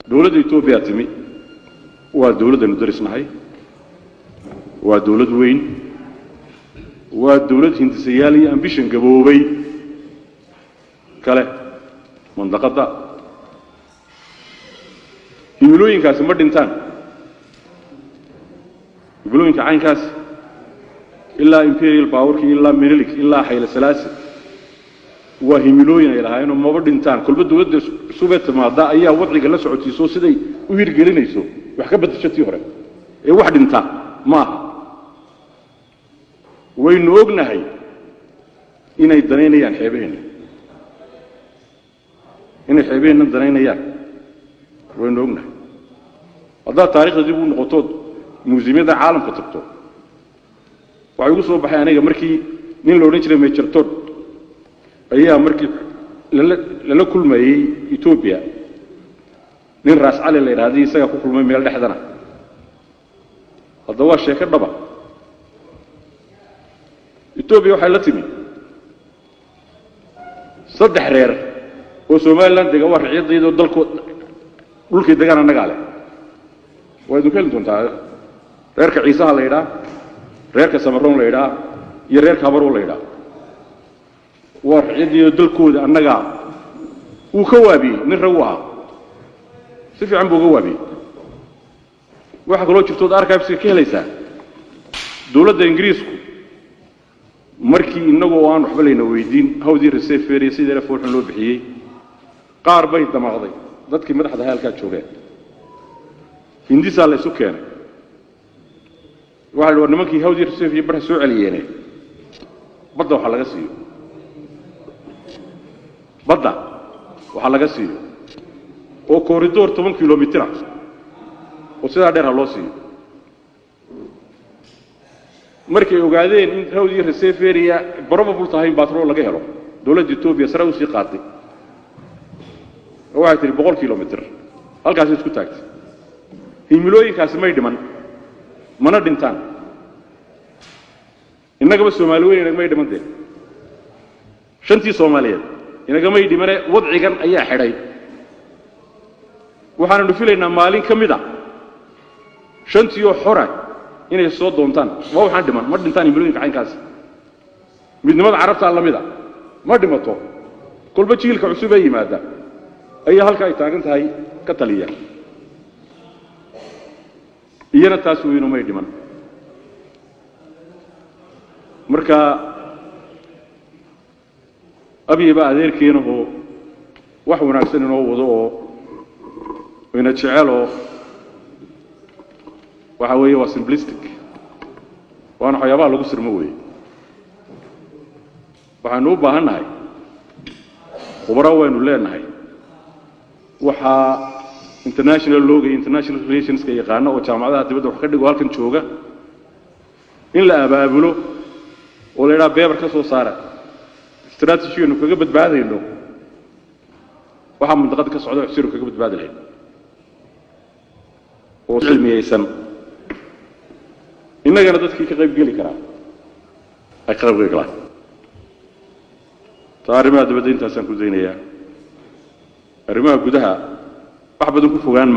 دولة إثيوبيا تمي ودولة ندرس معي ودولة وين ودولة هندسيالي أمبيشن جبوبي كله منطقة يقولون كاس مردنتان يقولون كعين كاس إلا إمبيريال باور إلا ميريلك إلا حيل سلاسل وهيملوين إلى هاي إنه ما بردنتان كل بده ود سوبت ما ضاع أيه وضعي قال سعودي سو سدي وير قلنا يسو وحكبت الشتي هره إيه واحد انتان ما وين وجنا هاي إن الدنيا يعني حبين إن حبين الدنيا يعني وين وجنا هذا تاريخ يجيبون نقطات موزيمة عالم كتبته وعيوس صباح أنا مركي نين لو نشري ميتشرتون أيها مركي للا كل ما إثيوبيا نين راس على اللي هذه سيا كل ما ميل حدنا هذا هو الشيء كذبه إثيوبيا وحلتني صد حرير وسومالند دجوا رعيد يدو دلك دجانا نقاله وإذا كنتم تعرف ريرك عيسى ليدا ريرك سمرون ليدا يريرك هبرون ليدا ورعيد يدو دلك النقال وكوابي نروها سفي عم بوابي واحد لو شفتوا دارك بس كهليسا دولة إنجليزكو مركي إنه وان وحبلين ويدين هودي رسيفيري سيدنا فورحن لو بحيي قار بيت دماغي ضدك مدح هذا الكاتشوغات هندي سال سكان واحد ورنمكي هودي رسيفيري بره سوء علينا بدأ وحلا قصيو بدأ وحلا قصيو وكوريدور 8 كيلومتر وسيدا دير هلوسي markay ogaadeen in hawdii reseferia probable tahay batrool laga helo dawladda Itoobiya sare u sii qaatay waxay tiri 100 kilomitir halkaas isku taagtay himilooyinkaas may dhiman mana dhintaan inaga Soomaaliyeed inaga may dhimantay shantii Soomaaliyeed inaga may dhimane wadcigan ayaa xidhay waxaanu filaynaa maalin kamida shantii oo xora inay soo doontaan waa waxaan dhiman ma dhintaan imilooyinka caynkaas midnimada carabta la mida ma dhimato kulba jiilka cusub ay yimaada ayaa halka ay taagan tahay ka taliya iyana taas weeyno ma dhiman marka abiiba adeerkeena oo wax wanaagsan inoo wado oo ina jecelo waxa weeye waa simplistic waana waxyaabaha lagu sirmo weeye waxaanu u baahanahay khubaro waynu leenahay waxa international law iyo international relations ka yaqaan oo jaamacadaha dibadda wax ka dhigo halkan jooga in la abaabulo oo leeyahay beebar ka soo saara strategy inu kaga badbaadayno waxa mundaqad ka socdo xisiru kaga badbaadayno oo cilmiyaysan innagana dadkii ka qayb gali karaa ay qayb gali karaan taarimaha dibadda intaasaan ku daynayaa arrimaha gudaha wax badan ku fogaan